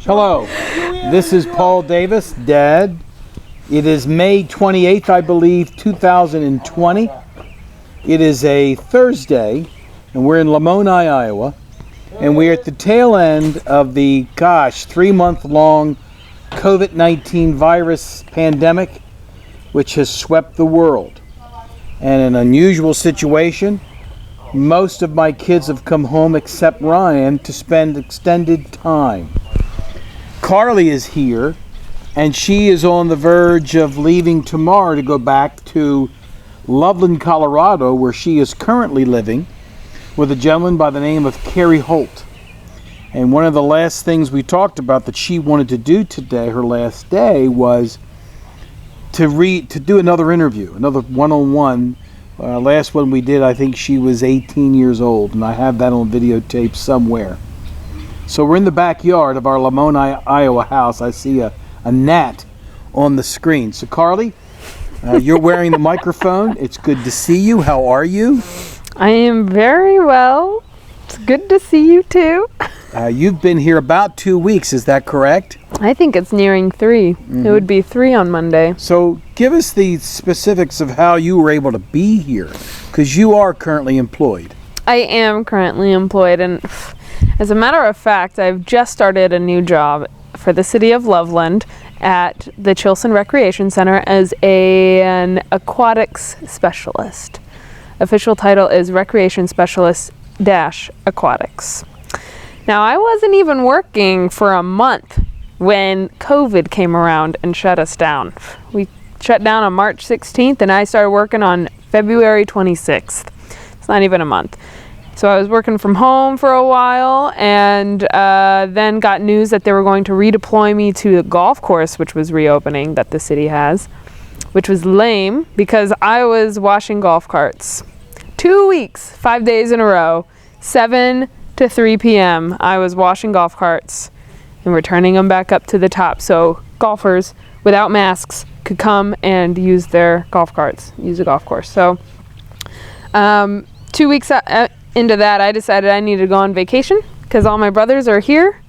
Hello, this is Paul Davis, Dad. It is May 28th, I believe, 2020. It is a Thursday, and we're in Lamoni, Iowa, and we're at the tail end of the, 3-month-long COVID-19 virus pandemic, which has swept the world. And an unusual situation, most of my kids have come home except Ryan to spend extended time. Karli is here, and she is on the verge of leaving tomorrow to go back to Loveland, Colorado, where she is currently living with a gentleman by the name of Kerry Holt. And one of the last things we talked about that she wanted to do today, her last day, was to do another interview, another one-on-one. Last one we did, I think she was 18 years old, and I have that on videotape somewhere. So we're in the backyard of our Lamoni, Iowa house. I see a gnat on the screen. So Karli, you're wearing the microphone. It's good to see you. How are you? I am very well. It's good to see you too. You've been here about 2 weeks, is that correct? I think it's nearing 3. Mm-hmm. It would be 3 on Monday. So give us the specifics of how you were able to be here, because you are currently employed. I am currently employed, and as a matter of fact, I've just started a new job for the city of Loveland at the Chilson Recreation Center as an aquatics specialist. Official title is Recreation Specialist - Aquatics. Now, I wasn't even working for a month when COVID came around and shut us down. We shut down on March 16th, and I started working on February 26th. It's not even a month. So I was working from home for a while, and then got news that they were going to redeploy me to the golf course, which was reopening, that the city has, which was lame because I was washing golf carts. 2 weeks, 5 days in a row, 7 to 3 p.m. I was washing golf carts and returning them back up to the top so golfers without masks could come and use their golf carts, use the golf course. So 2 weeks into that, I decided I needed to go on vacation because all my brothers are here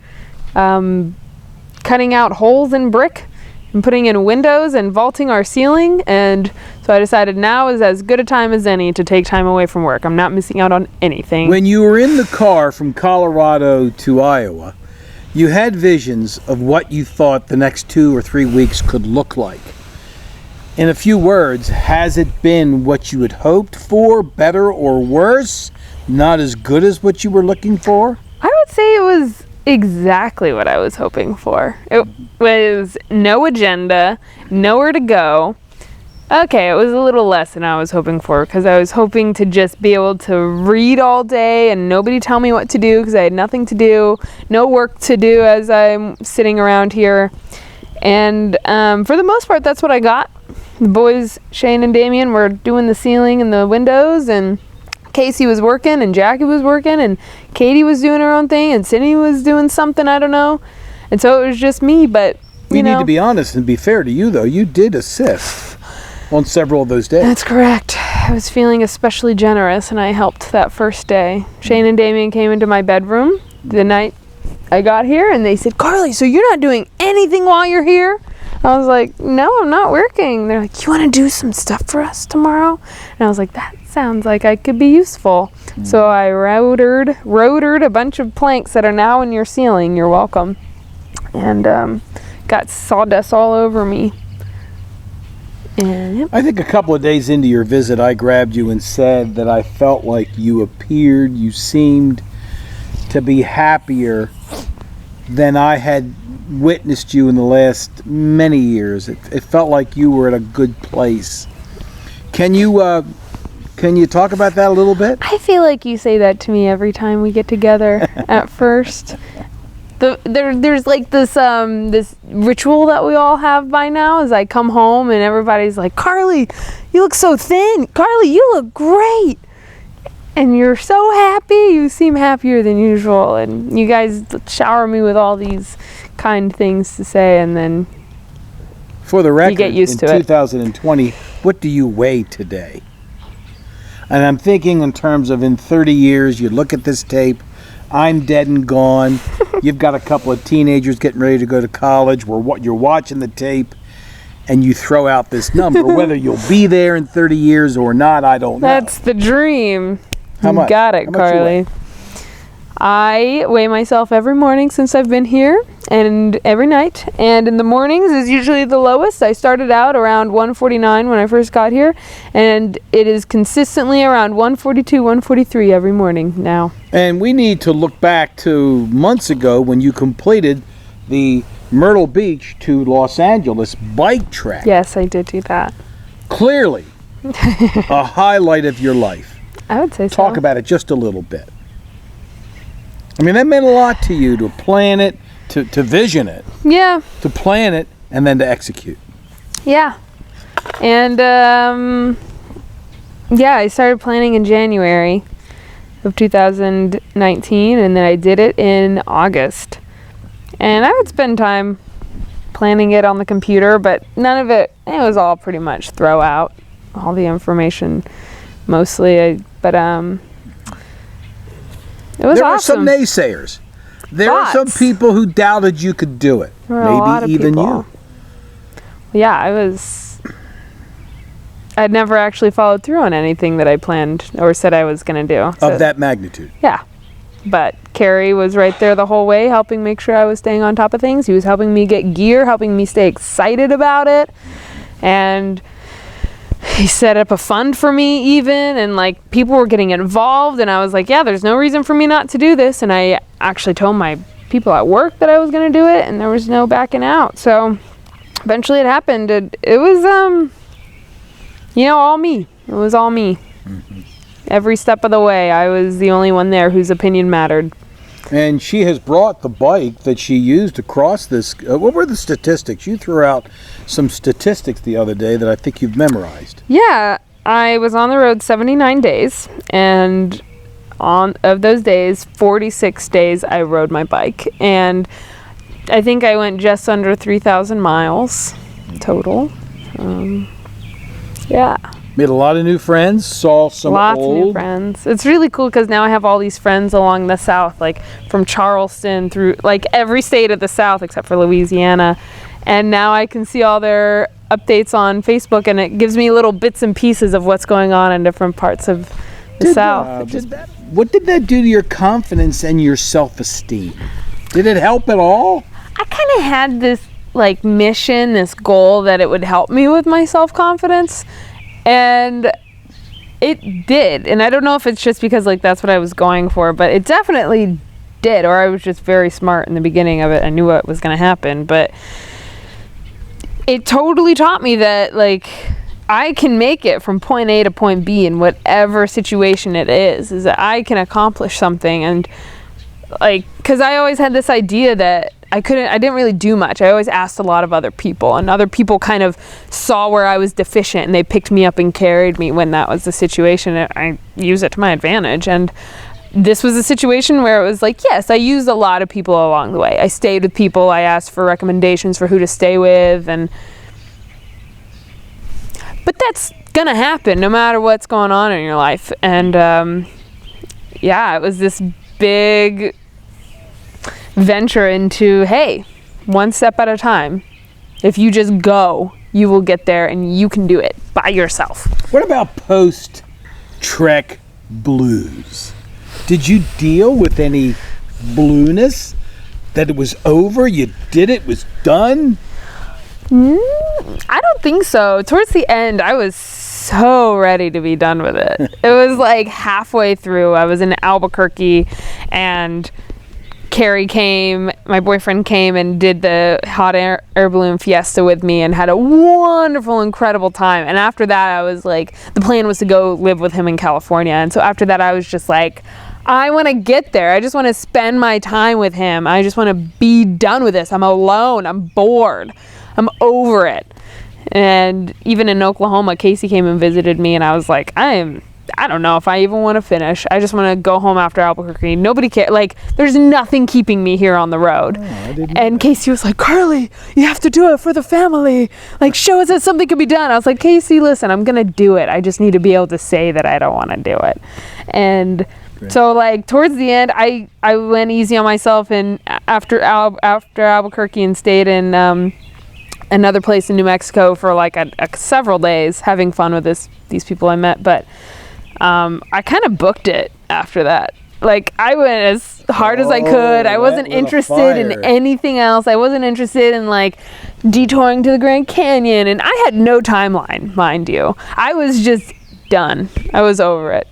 cutting out holes in brick and putting in windows and vaulting our ceiling, and so I decided now is as good a time as any to take time away from work. I'm not missing out on anything. When you were in the car from Colorado to Iowa, you had visions of what you thought the next 2 or 3 weeks could look like. In a few words, has it been what you had hoped for, better or worse? Not as good as what you were looking for? I would say it was exactly what I was hoping for. It was no agenda, nowhere to go. Okay, it was a little less than I was hoping for because I was hoping to just be able to read all day and nobody tell me what to do because I had nothing to do, no work to do as I'm sitting around here. And for the most part, that's what I got. The boys, Shane and Damien, were doing the ceiling and the windows, and Casey was working, and Jackie was working, and Katie was doing her own thing, and Sydney was doing something, I don't know. And so it was just me, but we need to be honest and be fair to you, though. You did assist on several of those days. That's correct. I was feeling especially generous, and I helped that first day. Shane and Damien came into my bedroom the night I got here, and they said, "Karli, so you're not doing anything while you're here?" I was like, "No, I'm not working." They're like, "You want to do some stuff for us tomorrow?" And I was like, "That sounds like I could be useful." So I rotored a bunch of planks that are now in your ceiling. You're welcome. And got sawdust all over me. And, yep. I think a couple of days into your visit, I grabbed you and said that I felt like you seemed to be happier than I had witnessed you in the last many years. It felt like you were at a good place. Can you talk about that a little bit? I feel like you say that to me every time we get together at first. There's like this ritual that we all have by now as I come home and everybody's like, "Karli, you look so thin. Karli, you look great. And you're so happy. You seem happier than usual." And you guys shower me with all these kind things to say, and then for the record, you get used to in 2020, what do you weigh today? And I'm thinking in terms of in 30 years, you look at this tape, I'm dead and gone. You've got a couple of teenagers getting ready to go to college where you're watching the tape and you throw out this number. Whether you'll be there in 30 years or not, I don't know. That's the dream. How much? You got it, How much you Karli. weigh? I weigh myself every morning since I've been here, and every night. And in the mornings is usually the lowest. I started out around 149 when I first got here, and it is consistently around 142, 143 every morning now. And we need to look back to months ago when you completed the Myrtle Beach to Los Angeles bike trek. Yes, I did do that. Clearly a highlight of your life. I would say so. Talk about it just a little bit. I mean, that meant a lot to you to plan it, to vision it, Yeah. to plan it, and then to execute. Yeah. And, yeah, I started planning in January of 2019, and then I did it in August. And I would spend time planning it on the computer, but none of it, it was all pretty much throw out, all the information, mostly. But it was There awesome. were some naysayers. There were some Lots. people who doubted you could do it. There were a lot of Maybe even people. Yeah, I'd never actually followed through on anything that I planned or said I was going to do. you. So, Of that magnitude. yeah. But Carrie was right there the whole way, helping make sure I was staying on top of things. He was helping me get gear, helping me stay excited about it. And he set up a fund for me even, and like people were getting involved, and I was like, yeah, there's no reason for me not to do this. And I actually told my people at work that I was going to do it, and there was no backing out. So eventually it happened. It was, all me. It was all me. Mm-hmm. Every step of the way, I was the only one there whose opinion mattered. And she has brought the bike that she used across this. What were the statistics? You threw out some statistics the other day that I think you've memorized. Yeah, I was on the road 79 days, and of those days, 46 days I rode my bike. And I think I went just under 3,000 miles total. Yeah. Made a lot of new friends, saw some Lots old. of new friends. It's really cool because now I have all these friends along the South, like from Charleston through like every state of the South except for Louisiana. And now I can see all their updates on Facebook, and it gives me little bits and pieces of what's going on in different parts of the South. What did that do to your confidence and your self-esteem? Did it help at all? I kind of had this like mission, this goal that it would help me with my self-confidence. And it did. And I don't know if it's just because like that's what I was going for, but it definitely did. Or I was just very smart in the beginning of it. I knew what was going to happen. But it totally taught me that like I can make it from point A to point B in whatever situation it is that I can accomplish something. And like, because I always had this idea that I didn't really do much. I always asked a lot of other people, and other people kind of saw where I was deficient, and they picked me up and carried me when that was the situation. And I used it to my advantage. And this was a situation where it was like, yes, I used a lot of people along the way. I stayed with people. I asked for recommendations for who to stay with. But that's going to happen no matter what's going on in your life. And yeah, it was this big venture into, hey, one step at a time. If you just go, you will get there, and you can do it by yourself. What about post-trek blues? Did you deal with any blueness? That it was over, you did it, was done? I don't think so. Towards the end, I was so ready to be done with it. It was like halfway through. I was in Albuquerque, and Carrie came, my boyfriend came and did the hot air balloon fiesta with me and had a wonderful, incredible time. And after that, I was like, the plan was to go live with him in California. And so after that, I was just like, I want to get there. I just want to spend my time with him. I just want to be done with this. I'm alone. I'm bored. I'm over it. And even in Oklahoma, Casey came and visited me, and I was like, I don't know if I even want to finish. I just want to go home after Albuquerque. Nobody cares. Like, there's nothing keeping me here on the road. And Casey was like, Karli, you have to do it for the family. Like, show us that something can be done. I was like, Casey, listen, I'm going to do it. I just need to be able to say that I don't want to do it. And So like towards the end, I went easy on myself, and after Albuquerque, and stayed in another place in New Mexico for like several days, having fun with these people I met. But I kind of booked it after that. Like I went as hard as I could. I wasn't interested in anything else. I wasn't interested in like detouring to the Grand Canyon, and I had no timeline, mind you. I was just done. I was over it.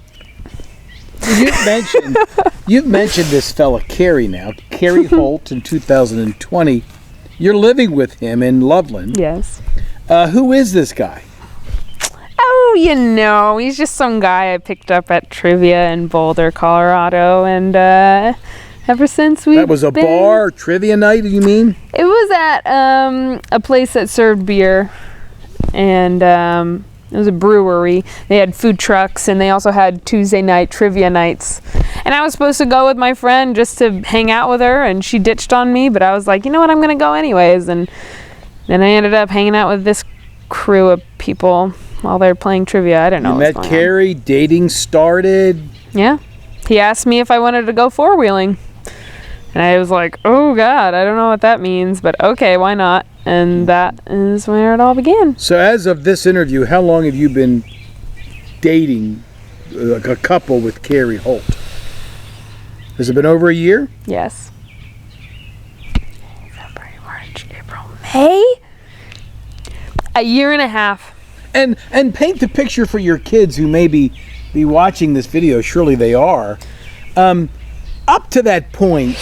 You've mentioned this fella Kerry now, Kerry Holt in 2020. You're living with him in Loveland. Yes. Who is this guy? Oh, he's just some guy I picked up at trivia in Boulder, Colorado, and ever since That was a bar trivia night, you mean? It was at a place that served beer, and it was a brewery. They had food trucks, and they also had Tuesday night trivia nights. And I was supposed to go with my friend just to hang out with her, and she ditched on me, but I was like, you know what, I'm going to go anyways. And then I ended up hanging out with this crew of people while they're playing trivia. I don't know. You met Kerry, dating started. Yeah. He asked me if I wanted to go four-wheeling. And I was like, oh God, I don't know what that means, but okay, why not? And that is where it all began. So as of this interview, how long have you been dating a couple with Kerry Holt? Has it been over a year? Yes. February, March, April, May? A year and a half. And paint the picture for your kids who may be watching this video. Surely they are. Up to that point,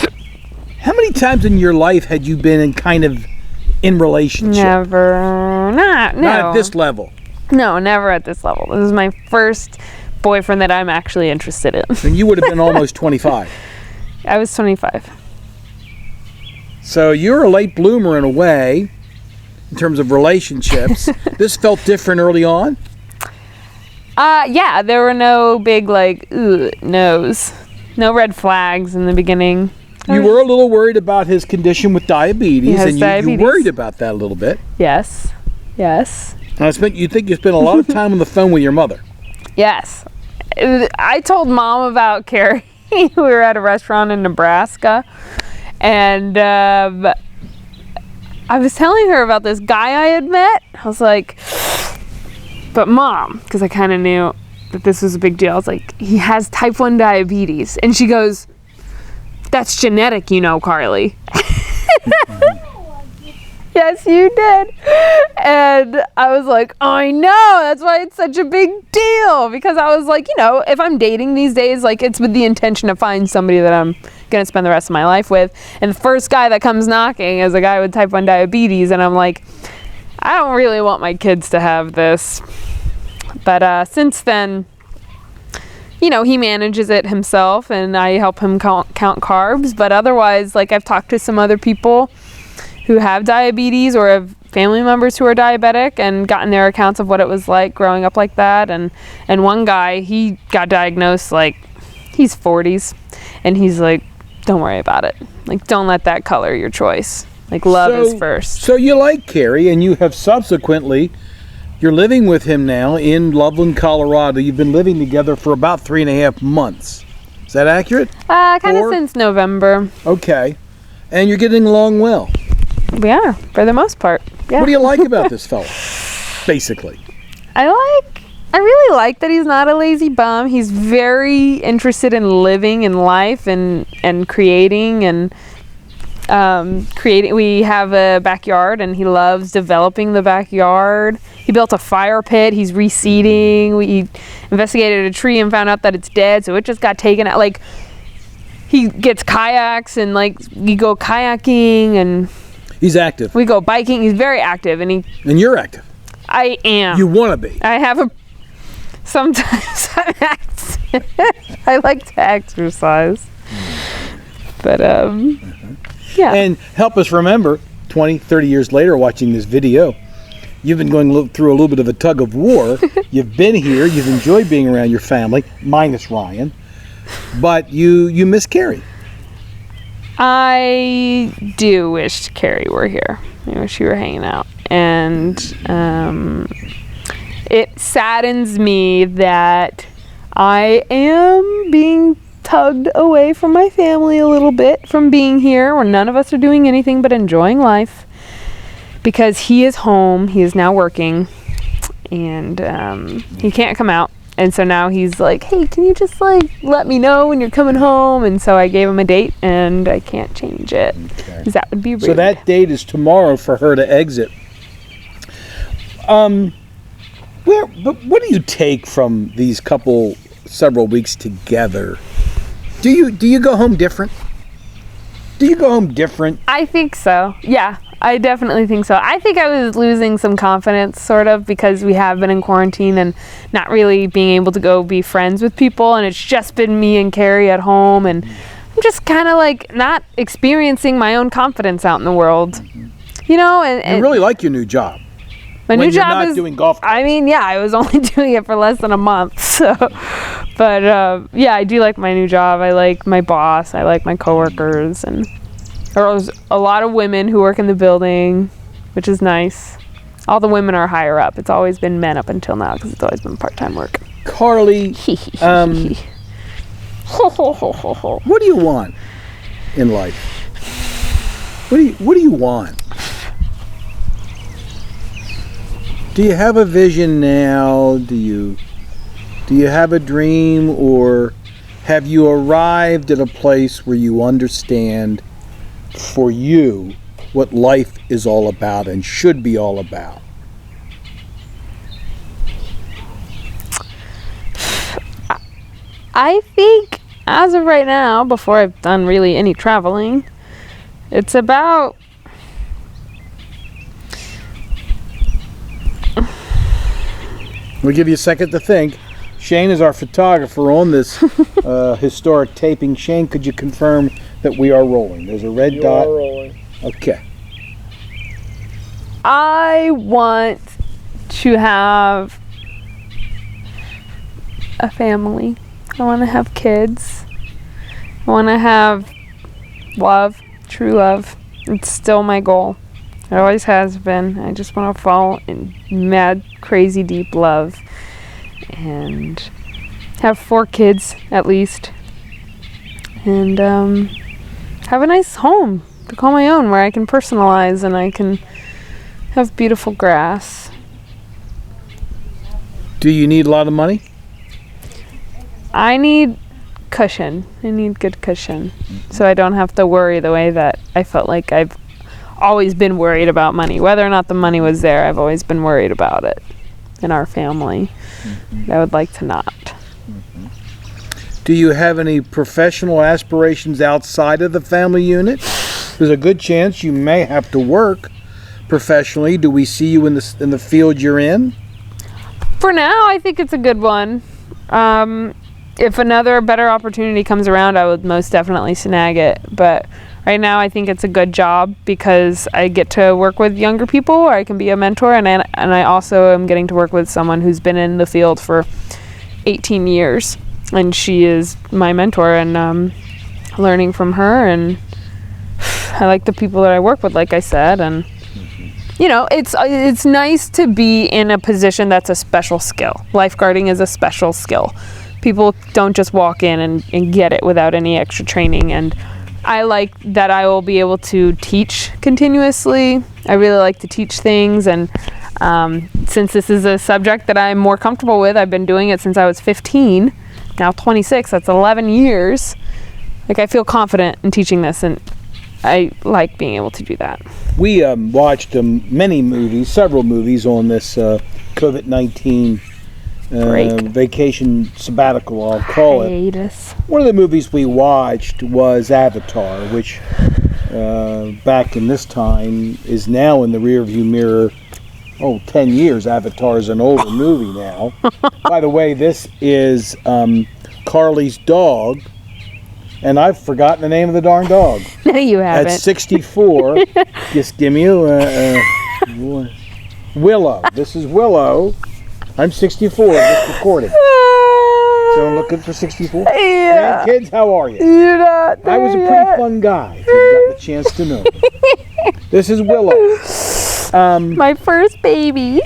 how many times in your life had you been in relationship? Never. No. Not at this level. No, never at this level. This is my first boyfriend that I'm actually interested in. And you would have been almost 25. I was 25. So you're a late bloomer in a way, in terms of relationships. This felt different early on? Yeah, there were no big no's. No red flags in the beginning. You were a little worried about his condition with diabetes, He has and diabetes. you worried about that a little bit. Yes. And you think you spent a lot of time on the phone with your mother. Yes. I told Mom about Carrie. We were at a restaurant in Nebraska, and I was telling her about this guy I had met. I was like, but Mom, because I kind of knew that this was a big deal. I was like, he has type 1 diabetes. And she goes, that's genetic, Karli. Yes, you did. And I was like, I know, that's why it's such a big deal. Because I was like, if I'm dating these days, like it's with the intention to find somebody that I'm going to spend the rest of my life with. And the first guy that comes knocking is a guy with type 1 diabetes. And I'm like, I don't really want my kids to have this. But since then, he manages it himself, and I help him count carbs. But otherwise, like I've talked to some other people who have diabetes or have family members who are diabetic and gotten their accounts of what it was like growing up like that. And one guy, he got diagnosed, like he's 40s, and he's like, don't worry about it. Like, don't let that color your choice. Like, love is first. So you like Kerry, and you have subsequently, you're living with him now in Loveland, Colorado. You've been living together for about 3.5 months. Is that accurate? Kind of since November. Okay. And you're getting along well. We are, for the most part. Yeah. What do you like about this fella, basically? I really like that he's not a lazy bum. He's very interested in living in life and creating and creating. We have a backyard, and he loves developing the backyard. He built a fire pit. He's reseeding. We investigated a tree and found out that it's dead, so it just got taken out. Like, he gets kayaks, and like we go kayaking, and he's active. We go biking. He's very active, and you're active. I am. You want to be. I have sometimes I like to exercise, but yeah. And help us remember, 20, 30 years later, watching this video, you've been going through a little bit of a tug of war. You've been here. You've enjoyed being around your family, minus Ryan, but you miss Kerry. I do wish Kerry were here. I wish you were hanging out. And it saddens me that I am being tugged away from my family a little bit from being here, where none of us are doing anything but enjoying life, because he is home. He is now working, and he can't come out. And so now he's like, hey, can you just like let me know when you're coming home? And so I gave him a date, and I can't change it, because that would be rude. So that date is tomorrow for her to exit. But what do you take from these several weeks together? Do you go home different? Do you go home different? I think so. Yeah, I definitely think so. I think I was losing some confidence, sort of, because we have been in quarantine and not really being able to go be friends with people, and it's just been me and Carrie at home, and I'm just kind of like not experiencing my own confidence out in the world. You know, and you really like your new job. My new job is doing golf carts. I mean, yeah, I was only doing it for less than a month, so. But yeah, I do like my new job. I like my boss. I like my coworkers, and there's a lot of women who work in the building, which is nice. All the women are higher up. It's always been men up until now, because it's always been part-time work. Karli, what do you want in life? What do you want? Do you have a vision now? Do you have a dream, or have you arrived at a place where you understand for you what life is all about and should be all about? I think as of right now, before I've done really any traveling, it's about We'll give you a second to think. Shane is our photographer on this historic taping. Shane, could you confirm that we are rolling? There's a red dot. You are rolling. Okay. I want to have a family. I want to have kids. I want to have love, true love. It's still my goal. It always has been. I just want to fall in mad, crazy, deep love and have 4 kids at least, and have a nice home to call my own, where I can personalize and I can have beautiful grass. Do you need a lot of money? I need cushion. I need good cushion, so I don't have to worry the way that I felt like I've always been worried about money. Whether or not the money was there, I've always been worried about it in our family. I would like to not. Do you have any professional aspirations outside of the family unit? There's a good chance you may have to work professionally. Do we see you in the field you're in? For now, I think it's a good one. If another better opportunity comes around, I would most definitely snag it. But right now, I think it's a good job because I get to work with younger people, or I can be a mentor, and I also am getting to work with someone who's been in the field for 18 years, and she is my mentor, and learning from her, and I like the people that I work with, like I said, and you know, it's nice to be in a position that's a special skill. Lifeguarding is a special skill. People don't just walk in and get it without any extra training, and I like that I will be able to teach continuously. I really like to teach things, and since this is a subject that I'm more comfortable with, I've been doing it since I was 15, now 26, that's 11 years. Like, I feel confident in teaching this, and I like being able to do that. We watched several movies on this COVID-19 vacation sabbatical, I'll call it. One of the movies we watched was Avatar, which back in this time is now in the rearview mirror. 10 years. Avatar is an older movie now. By the way, this is Karli's dog, and I've forgotten the name of the darn dog. No, you haven't. At 64, just give me a Willow. This is Willow. I'm 64, just recording. So I'm looking for 64. Yeah. Kids, how are you? You're not there I was a pretty yet. fun guy. If you got the chance to know. This is Willow. My first baby.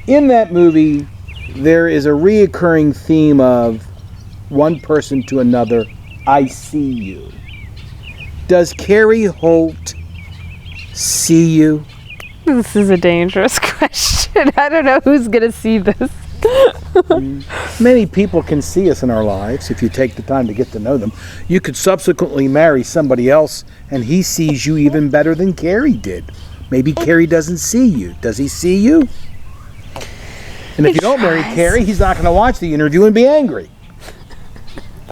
In that movie, there is a reoccurring theme of one person to another I see you. Does Carrie Holt see you? This is a dangerous question. I don't know who's going to see this. Many people can see us in our lives if you take the time to get to know them. You could subsequently marry somebody else and he sees you even better than Carrie did. Maybe Carrie doesn't see you. Does he see you? And if you don't marry Carrie, he's not going to watch the interview and be angry.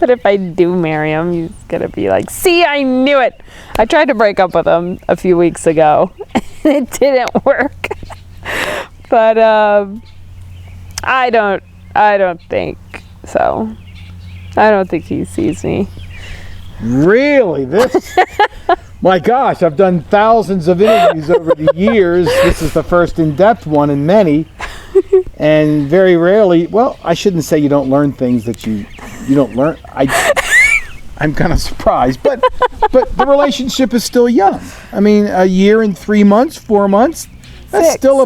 But if I do marry him, he's going to be like, see, I knew it. I tried to break up with him a few weeks ago. It didn't work. But I don't think so. I don't think he sees me. Really? This? My gosh, I've done thousands of interviews over the years. This is the first in-depth one in many. And very rarely, well, I shouldn't say you don't learn things that you don't learn. I'm kind of surprised, but the relationship is still young. I mean, a year and 3 months, 4 months, that's 6. still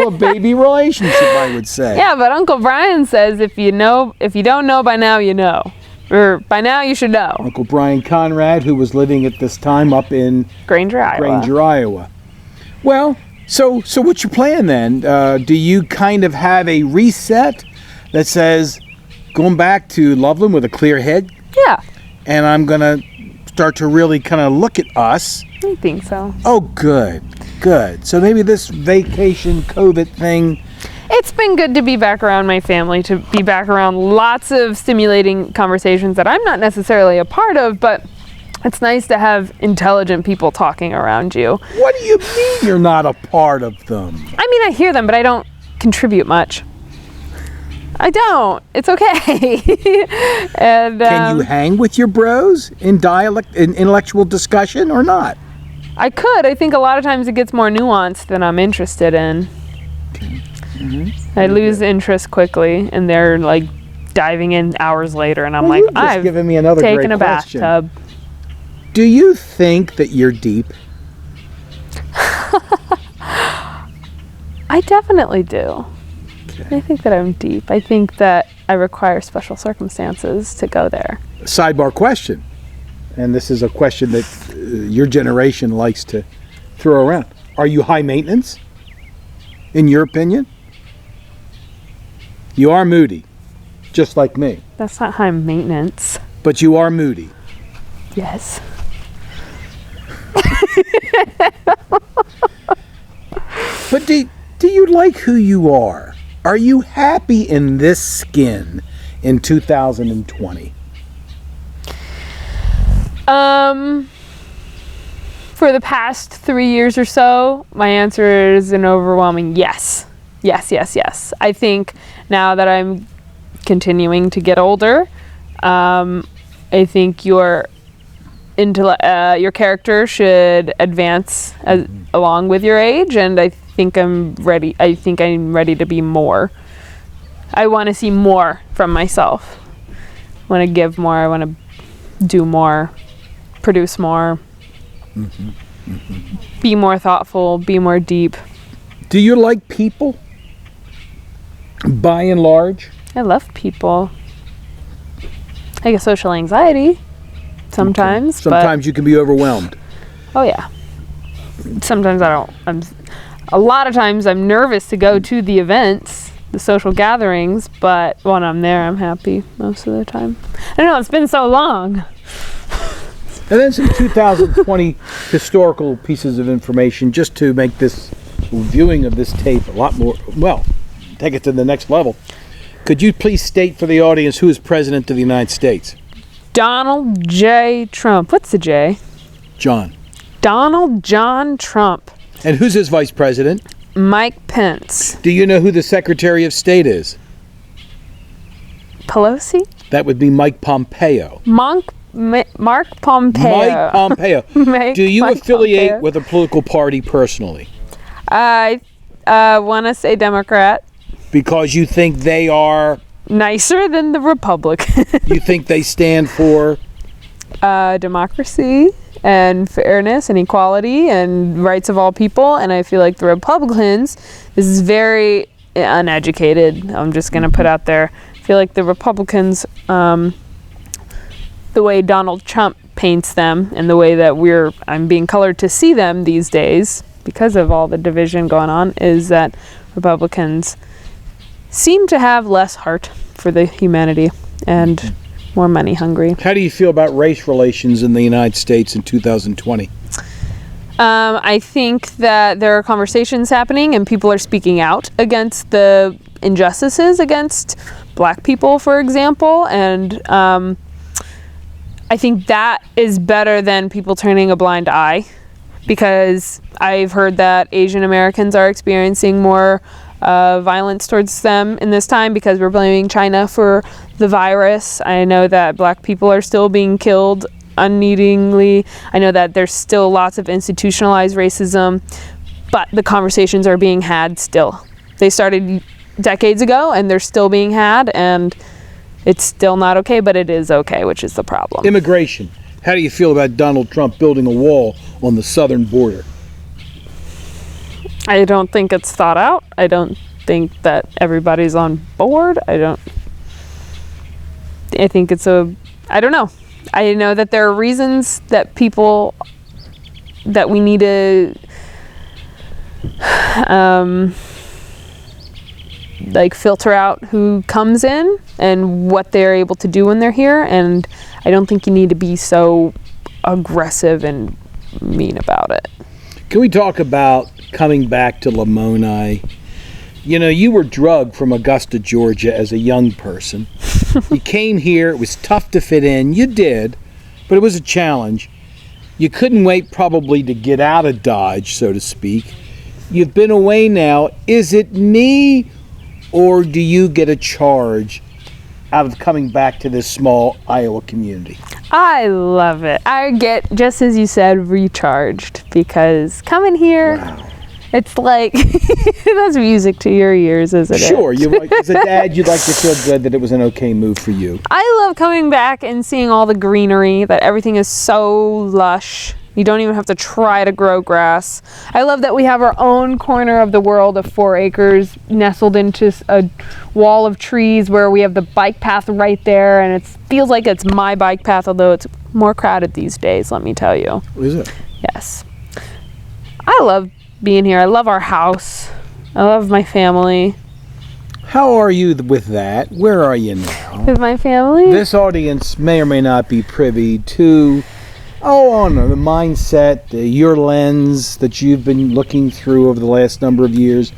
a baby relationship, I would say. Yeah, but Uncle Brian says if you don't know by now, you know. Or by now you should know. Uncle Brian Conrad, who was living at this time up in Granger, Iowa. Well, so what's your plan then? Do you kind of have a reset that says, going back to Loveland with a clear head? Yeah. And I'm going to start to really kind of look at us. I think so. Oh, good. So maybe this vacation COVID thing. It's been good to be back around my family, to be back around lots of stimulating conversations that I'm not necessarily a part of, but it's nice to have intelligent people talking around you. What do you mean you're not a part of them? I mean, I hear them, but I don't contribute much. I don't. It's okay. And can you hang with your bros in intellectual discussion or not? I could. I think a lot of times it gets more nuanced than I'm interested in. Okay. Mm-hmm. I lose interest quickly, and they're like diving in hours later, and I'm like, I've given me another taken great a question. bathtub. Do you think that you're deep? I definitely do. Okay. I think that I'm deep. I think that I require special circumstances to go there. Sidebar question, and this is a question that your generation likes to throw around. Are you high maintenance, in your opinion? You are moody, just like me. That's not high maintenance. But you are moody. Yes. But do you like who you are? Are you happy in this skin in 2020? For the past 3 years or so, my answer is an overwhelming yes. Yes. I think now that I'm continuing to get older, I think your character should advance along with your age, and I think I'm ready. I think I'm ready to be more. I want to see more from myself. I want to give more. I want to do more, produce more, be more thoughtful, be more deep. Do you like people? By and large? I love people. I get social anxiety sometimes. Okay. Sometimes you can be overwhelmed. Oh yeah. Sometimes I don't. A lot of times I'm nervous to go to the events, the social gatherings, but when I'm there, I'm happy most of the time. I don't know, it's been so long. And then some 2020 historical pieces of information just to make this viewing of this tape a lot more, well, take it to the next level. Could you please state for the audience who is President of the United States? Donald J. Trump. What's the J? John. Donald John Trump. And who's his vice president? Mike Pence. Do you know who the Secretary of State is? Pelosi? That would be Mike Pompeo. Mark Pompeo. Mike Pompeo. Do you Mike affiliate Pompeo. with a political party personally? I want to say Democrat. Because you think they are... Nicer than the Republican. You think they stand for... Democracy and fairness and equality and rights of all people. And I feel like the Republicans, this is very uneducated, I'm just going to put out there, feel like the Republicans, the way Donald Trump paints them and the way that I'm being colored to see them these days because of all the division going on, is that Republicans seem to have less heart for the humanity and more money hungry. How do you feel about race relations in the United States in 2020? I think that there are conversations happening and people are speaking out against the injustices against black people, for example, and I think that is better than people turning a blind eye, because I've heard that Asian Americans are experiencing more violence towards them in this time because we're blaming China for the virus. I know that black people are still being killed unneedingly. I know that there's still lots of institutionalized racism, but the conversations are being had still. They started decades ago and they're still being had, and it's still not okay, but it is okay, which is the problem. Immigration. How do you feel about Donald Trump building a wall on the southern border? I don't think it's thought out. I don't think that everybody's on board. I think it's I don't know. I know that there are reasons that we need to filter out who comes in and what they're able to do when they're here, and I don't think you need to be so aggressive and mean about it. Can we talk about coming back to Lamoni? You know, you were drugged from Augusta, Georgia as a young person. You came here, it was tough to fit in. You did, but it was a challenge. You couldn't wait probably to get out of Dodge, so to speak. You've been away now. Is it me, or do you get a charge out of coming back to this small Iowa community? I love it. I get, just as you said, recharged, because coming here, wow. It's like, that's music to your ears, isn't it? Sure. As a dad, you'd like to feel good that it was an okay move for you. I love coming back and seeing all the greenery, that everything is so lush. You don't even have to try to grow grass. I love that we have our own corner of the world of 4 acres nestled into a wall of trees where we have the bike path right there, and it feels like it's my bike path, although it's more crowded these days, let me tell you. Is it? Yes. I love being here. I love our house. I love my family. How are you with that? Where are you now? With my family? This audience may or may not be privy to the mindset, your lens that you've been looking through over the last number of years.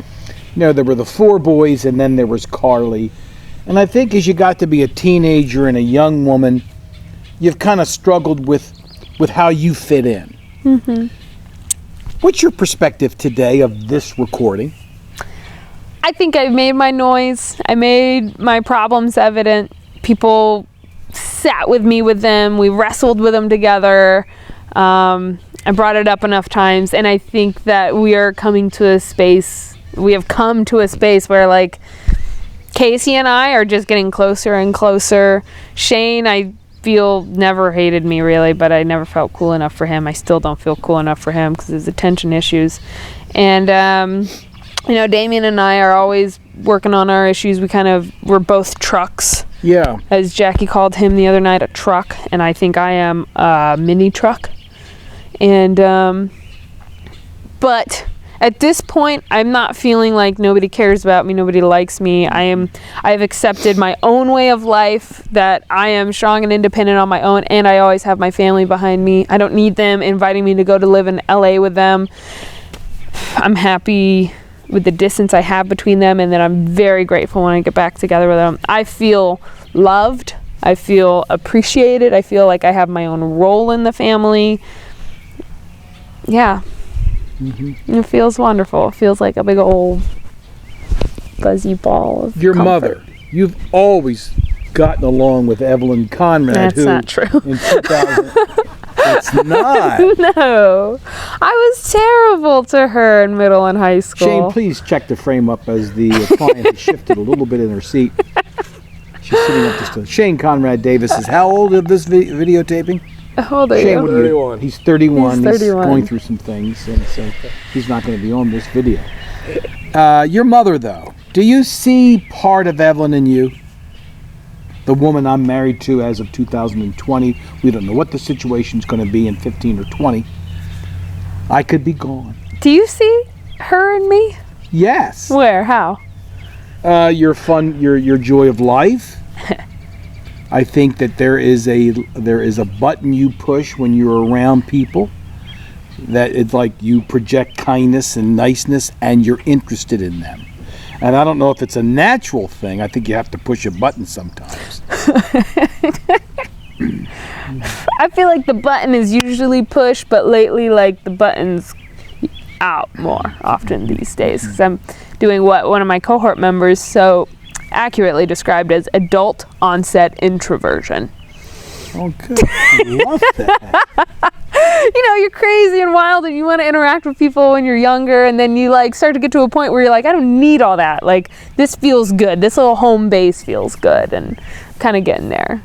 You know, there were the 4 boys and then there was Karli. And I think as you got to be a teenager and a young woman, you've kind of struggled with how you fit in. Mm-hmm. What's your perspective today of this recording? I think I've made my noise. I made my problems evident. People sat with me with them. We wrestled with them together. I brought it up enough times, and I think that we have come to a space where, like, Casey and I are just getting closer and closer. Shane, I feel, never hated me really, but I never felt cool enough for him. I still don't feel cool enough for him because of his attention issues. And Damien and I are always working on our issues. We're both trucks. Yeah. As Jackie called him the other night, a truck, and I think I am a mini truck. And but at this point, I'm not feeling like nobody cares about me, nobody likes me. I've accepted my own way of life, that I am strong and independent on my own, and I always have my family behind me. I don't need them inviting me to go to live in LA with them. I'm happy with the distance I have between them, and then I'm very grateful when I get back together with them. I feel loved. I feel appreciated. I feel like I have my own role in the family. Yeah. Mm-hmm. It feels wonderful. It feels like a big old fuzzy ball of Your comfort. mother, you've always gotten along with Evelyn Conrad. That's not true. In 2000, it's not. No. I was terrible to her in middle and high school. Shane, please check the frame up as the client has shifted a little bit in her seat. She's sitting up just Shane Conrad-Davis is how old of this videotaping? How old are Shane, you? 31. He's 31. He's 31. He's going through some things, and so he's not going to be on this video. Your mother, though, do you see part of Evelyn in you? the woman I'm married to as of 2020. We don't know what the situation's going to be in 15 or 20. I could be gone. Do you see her and me? Yes. Where? How? Your fun, your joy of life. I think that there is a button you push when you're around people, that it's like you project kindness and niceness and you're interested in them. And I don't know if it's a natural thing. I think you have to push a button sometimes. I feel like the button is usually pushed, but lately, like, the button's out more often these days, because I'm doing what one of my cohort members so accurately described as adult onset introversion. Oh, good. I love that. You know, you're crazy and wild and you want to interact with people when you're younger, and then you like start to get to a point where you're like, I don't need all that. Like, this feels good. This little home base feels good, and kind of getting there.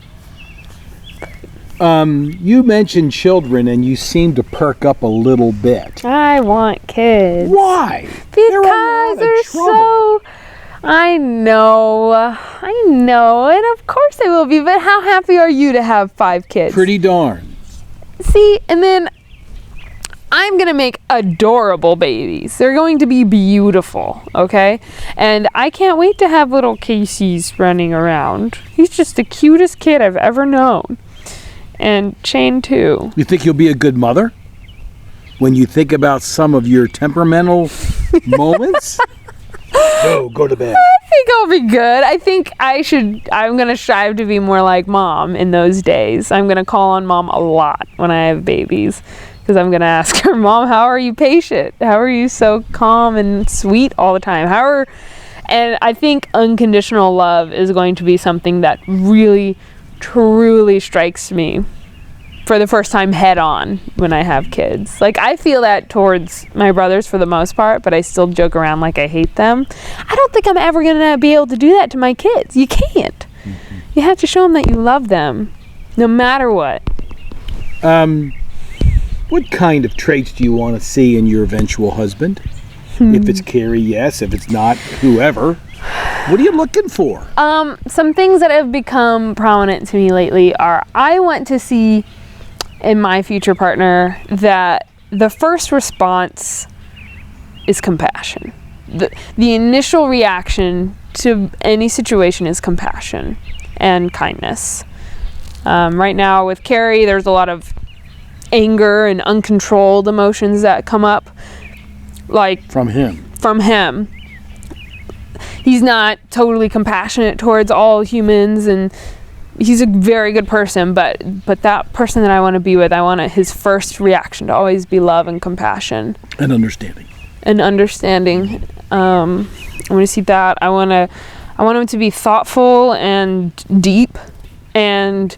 You mentioned children and you seem to perk up a little bit. I want kids. Why? Because they're so... I know, and of course they will be, but how happy are you to have 5 kids? Pretty darn. See, and then I'm going to make adorable babies. They're going to be beautiful, okay? And I can't wait to have little Casey's running around. He's just the cutest kid I've ever known. And Shane, too. You think you'll be a good mother? When you think about some of your temperamental moments? No, go to bed. I think I'll be good. I think I'm going to strive to be more like Mom in those days. I'm going to call on Mom a lot when I have babies, because I'm going to ask her, Mom, how are you patient? How are you so calm and sweet all the time? And I think unconditional love is going to be something that really, truly strikes me for the first time head on when I have kids. Like, I feel that towards my brothers for the most part, but I still joke around like I hate them. I don't think I'm ever going to be able to do that to my kids. You can't. Mm-hmm. You have to show them that you love them, no matter what. What kind of traits do you want to see in your eventual husband? If it's Carrie, yes. If it's not, whoever. What are you looking for? Some things that have become prominent to me lately are, I want to see in my future partner that the first response is compassion. The initial reaction to any situation is compassion and kindness. Right now with Carrie, there's a lot of anger and uncontrolled emotions that come up. Like From him. He's not totally compassionate towards all humans, and he's a very good person, but that person that I want to be with, I want his first reaction to always be love and compassion. And understanding. I want to see that. I want him to be thoughtful and deep and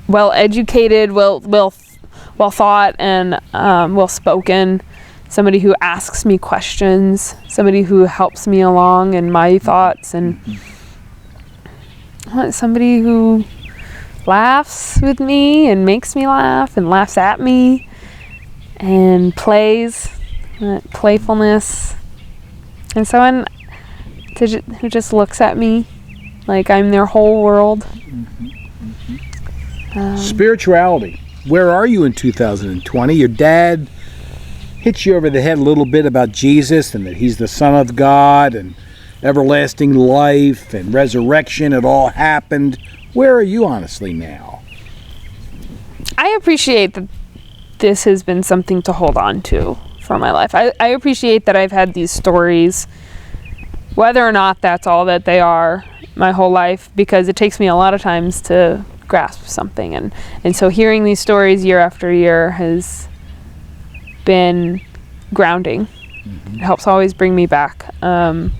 well educated, well thought, and well spoken. Somebody who asks me questions, somebody who helps me along in my thoughts, and I want somebody who laughs with me and makes me laugh and laughs at me and plays, playfulness, and someone who just looks at me like I'm their whole world. Spirituality. Where are you in 2020? Your dad hits you over the head a little bit about Jesus and that he's the Son of God and everlasting life and resurrection. It all happened. Where are you honestly now? I appreciate that this has been something to hold on to for my life. I appreciate that I've had these stories, whether or not that's all that they are, my whole life, because it takes me a lot of times to grasp something. And so hearing these stories year after year has been grounding. Mm-hmm. It helps always bring me back. And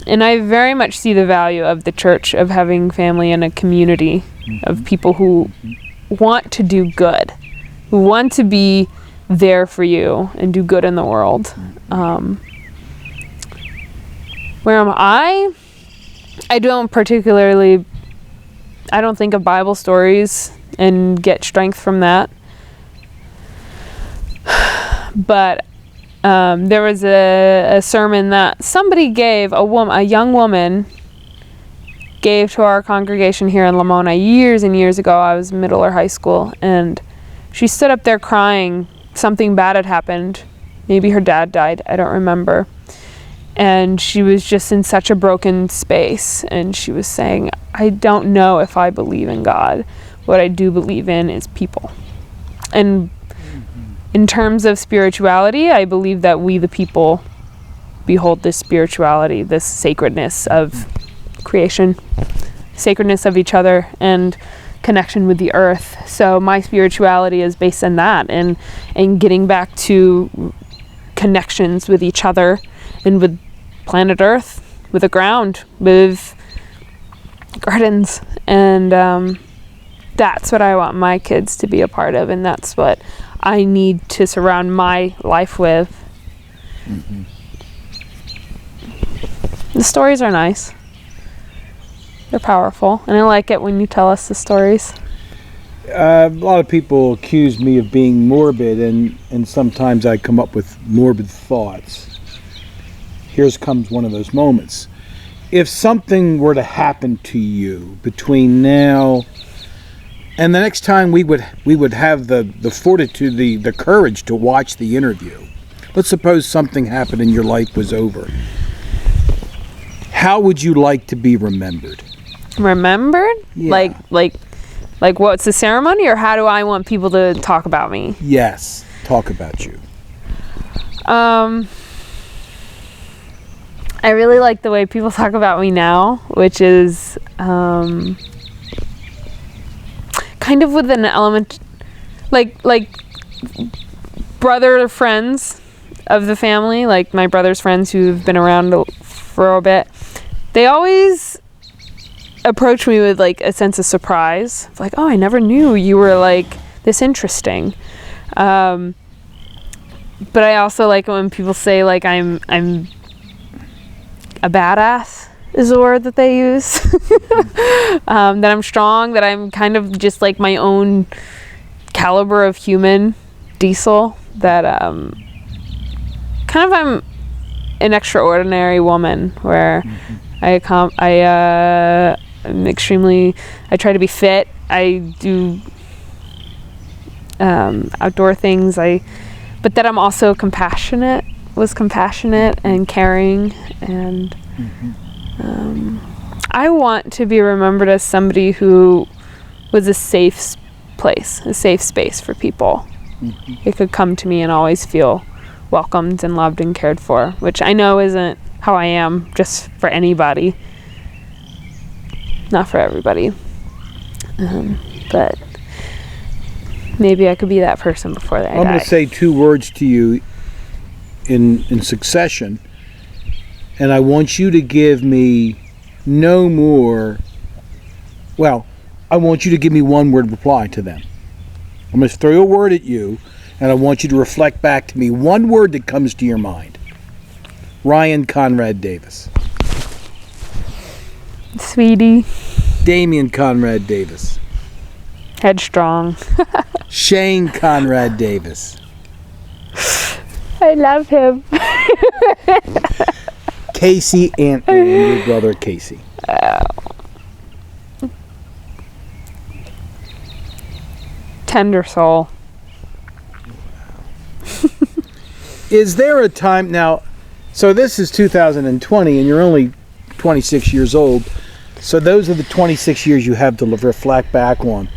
I very much see the value of the church, of having family and a community of people who want to do good, who want to be there for you and do good in the world. Where am I? I don't think of Bible stories and get strength from that. But there was a sermon that somebody gave a young woman gave to our congregation here in Lamona years and years ago. I was middle or high school, and she stood up there crying. Something bad had happened. Maybe her dad died. I don't remember. And she was just in such a broken space. And she was saying, I don't know if I believe in God. What I do believe in is people. And in terms of spirituality, I believe that we, the people, behold this spirituality, this sacredness of creation, sacredness of each other, and connection with the earth. So my spirituality is based on that, and getting back to connections with each other and with planet Earth, with the ground, with gardens, and that's what I want my kids to be a part of, and that's what I need to surround my life with. Mm-hmm. The stories are nice. They're powerful, and I like it when you tell us the stories. A lot of people accuse me of being morbid, and sometimes I come up with morbid thoughts. Here comes one of those moments. If something were to happen to you between now and the next time we would have the fortitude, the courage to watch the interview. Let's suppose something happened and your life was over. How would you like to be remembered? Remembered? Yeah. Like what's the ceremony, or how do I want people to talk about me? Yes, talk about you. I really like the way people talk about me now, which is kind of with an element like brother friends of the family, like my brother's friends who've been around for a bit. They always approach me with like a sense of surprise, like, oh, I never knew you were like this interesting. But I also like it when people say like I'm a badass is the word that they use. That I'm strong, that I'm kind of just like my own caliber of human, diesel, that kind of I'm an extraordinary woman where I'm extremely, I try to be fit. I do outdoor things. But that I'm also compassionate and caring, and I want to be remembered as somebody who was a safe place, a safe space for people. They could come to me and always feel welcomed and loved and cared for, which I know isn't how I am just for anybody, not for everybody, but maybe I could be that person before I die. I'm going to say two words to you in succession, and I want you to give me no more, well, I want you to give me one word reply to them. I'm going to throw a word at you, and I want you to reflect back to me one word that comes to your mind. Ryan Conrad-Davis. Sweetie. Damian Conrad-Davis. Headstrong. Shane Conrad-Davis. I love him. Casey Anthony, and your brother Casey. Tender soul. Is there a time now, so this is 2020 and you're only 26 years old, so those are the 26 years you have to reflect back on.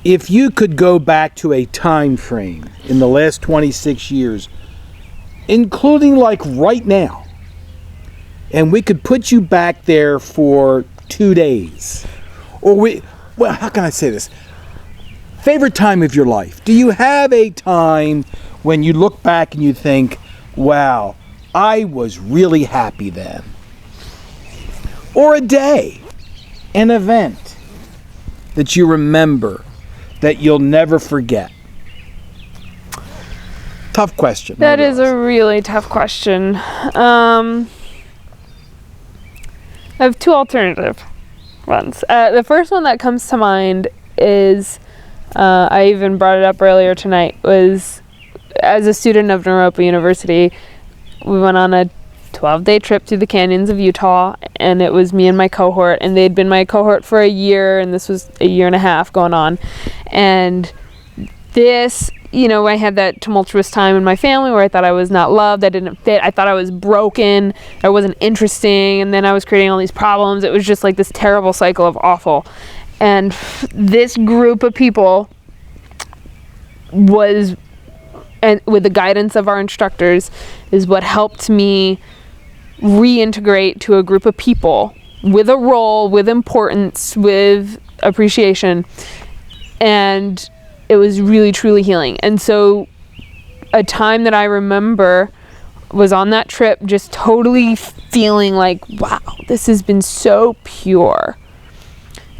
If you could go back to a time frame in the last 26 years, including like right now, and we could put you back there for 2 days, or how can I say this? Favorite time of your life. Do you have a time when you look back and you think, wow, I was really happy then? Or a day, an event that you remember that you'll never forget? Tough question. That is a really tough question. I have two alternative ones. The first one that comes to mind is, I even brought it up earlier tonight, was as a student of Naropa University, we went on a 12-day trip through the canyons of Utah, and it was me and my cohort, and they'd been my cohort for a year, and this was a year and a half going on. And this, I had that tumultuous time in my family where I thought I was not loved, I didn't fit, I thought I was broken, I wasn't interesting, and then I was creating all these problems. It was just like this terrible cycle of awful. And this group of people was, and with the guidance of our instructors, is what helped me reintegrate to a group of people with a role, with importance, with appreciation. And it was really, truly healing. And so a time that I remember was on that trip, just totally feeling like, wow, this has been so pure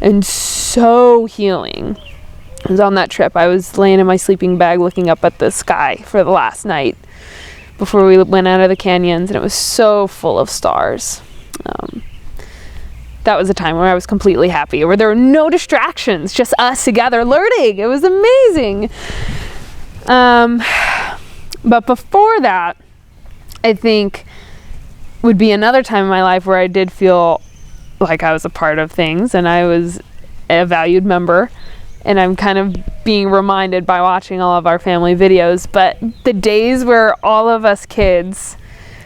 and so healing. I was on that trip. I was laying in my sleeping bag looking up at the sky for the last night before we went out of the canyons, and it was so full of stars. That was a time where I was completely happy, where there were no distractions, just us together learning. It was amazing. But before that, I think would be another time in my life where I did feel like I was a part of things and I was a valued member. And I'm kind of being reminded by watching all of our family videos. But the days where all of us kids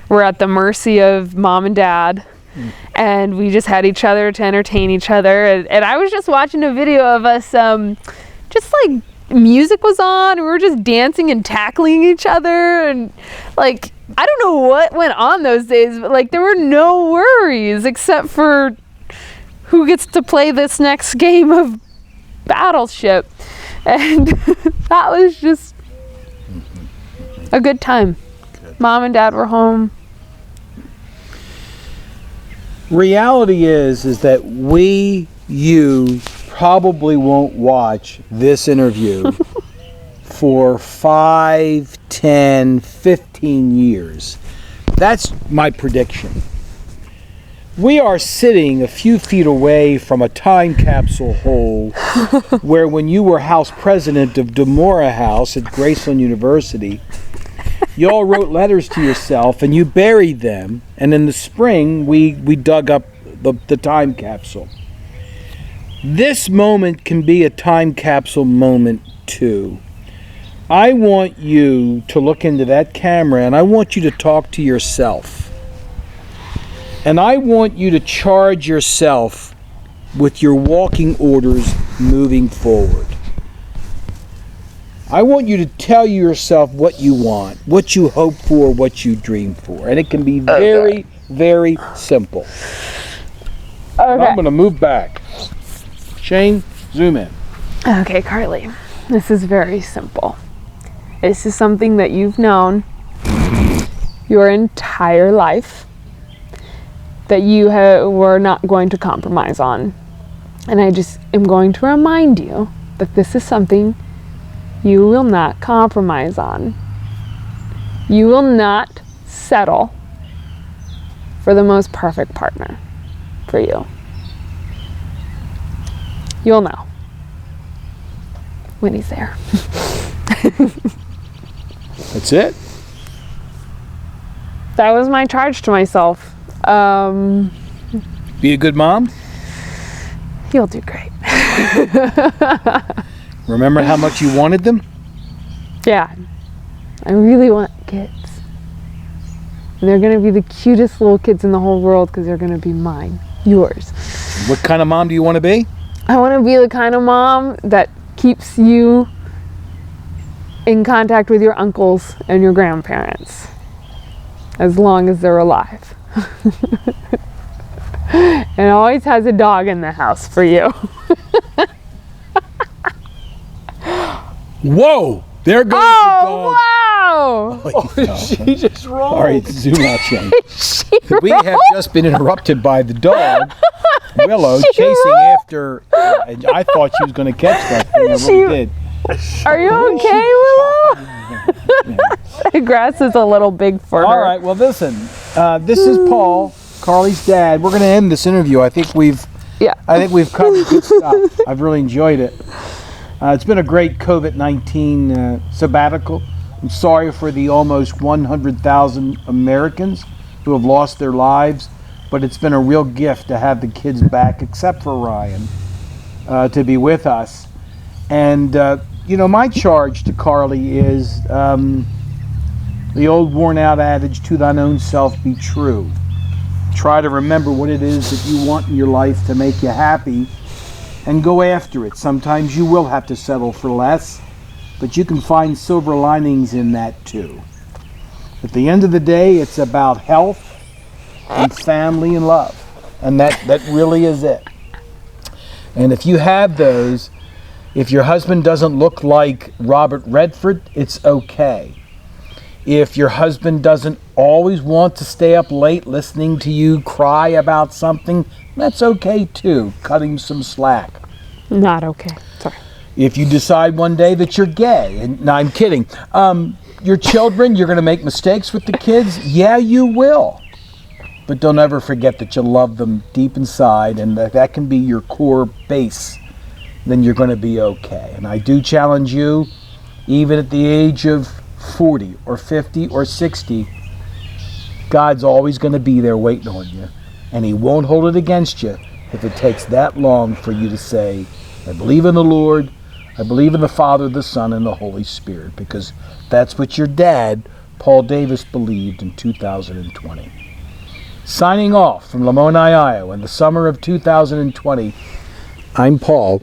were at the mercy of mom and dad, and we just had each other to entertain each other. And I was just watching a video of us, just like music was on, and we were just dancing and tackling each other. And like, I don't know what went on those days, but like there were no worries except for who gets to play this next game of Battleship. And that was just a good time. Good. Mom and dad were home. Reality is that you probably won't watch this interview for 5, 10, 15 years. That's my prediction. We are sitting a few feet away from a time capsule hole where when you were house president of Demora House at Graceland University, you all wrote letters to yourself and you buried them, and in the spring we dug up the time capsule. This moment can be a time capsule moment too. I want you to look into that camera and I want you to talk to yourself. And I want you to charge yourself with your walking orders moving forward. I want you to tell yourself what you want, what you hope for, what you dream for. And it can be very, very simple. Okay. I'm going to move back. Shane, zoom in. Okay, Karli, this is very simple. This is something that you've known your entire life, that you were not going to compromise on. And I just am going to remind you that this is something you will not compromise on. You will not settle for the most perfect partner for you. You'll know when he's there. That's it? That was my charge to myself. Be a good mom? You'll do great. Remember how much you wanted them? Yeah. I really want kids. And they're going to be the cutest little kids in the whole world because they're going to be mine. Yours. What kind of mom do you want to be? I want to be the kind of mom that keeps you in contact with your uncles and your grandparents as long as they're alive. And always has a dog in the house for you. Whoa! There goes the dog. Wow! Oh, she just rolled. All right, zoom out, Shane. We rolled? have just been interrupted by the dog, Willow, She chasing rolled? after. And I thought she was going to catch that thing. I She- really did. Are you okay, Willow? The grass is a little big for her. All right, well, listen. This is Paul, Karli's dad. We're going to end this interview. I think we've covered good stuff. I've really enjoyed it. It's been a great COVID-19 sabbatical. I'm sorry for the almost 100,000 Americans who have lost their lives, but it's been a real gift to have the kids back, except for Ryan, to be with us. And, my charge to Karli is the old worn-out adage, to thine own self be true. Try to remember what it is that you want in your life to make you happy, and go after it. Sometimes you will have to settle for less, but you can find silver linings in that too. At the end of the day, it's about health and family and love, and that really is it. And if you have those, if your husband doesn't look like Robert Redford, it's okay. If your husband doesn't always want to stay up late listening to you cry about something, that's okay too. Cut him some slack. Not okay. Sorry. If you decide one day that you're gay, and no, I'm kidding. Your children, you're going to make mistakes with the kids. Yeah, you will. But don't ever forget that you love them deep inside, and that can be your core base. Then you're going to be okay. And I do challenge you, even at the age of 40 or 50 or 60, God's always going to be there waiting on you. And he won't hold it against you if it takes that long for you to say, I believe in the Lord, I believe in the Father, the Son, and the Holy Spirit, because that's what your dad, Paul Davis, believed in 2020. Signing off from Lamoni, Iowa in the summer of 2020, I'm Paul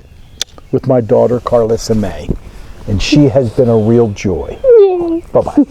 with my daughter, Carlissa May, and she has been a real joy. Bye-bye.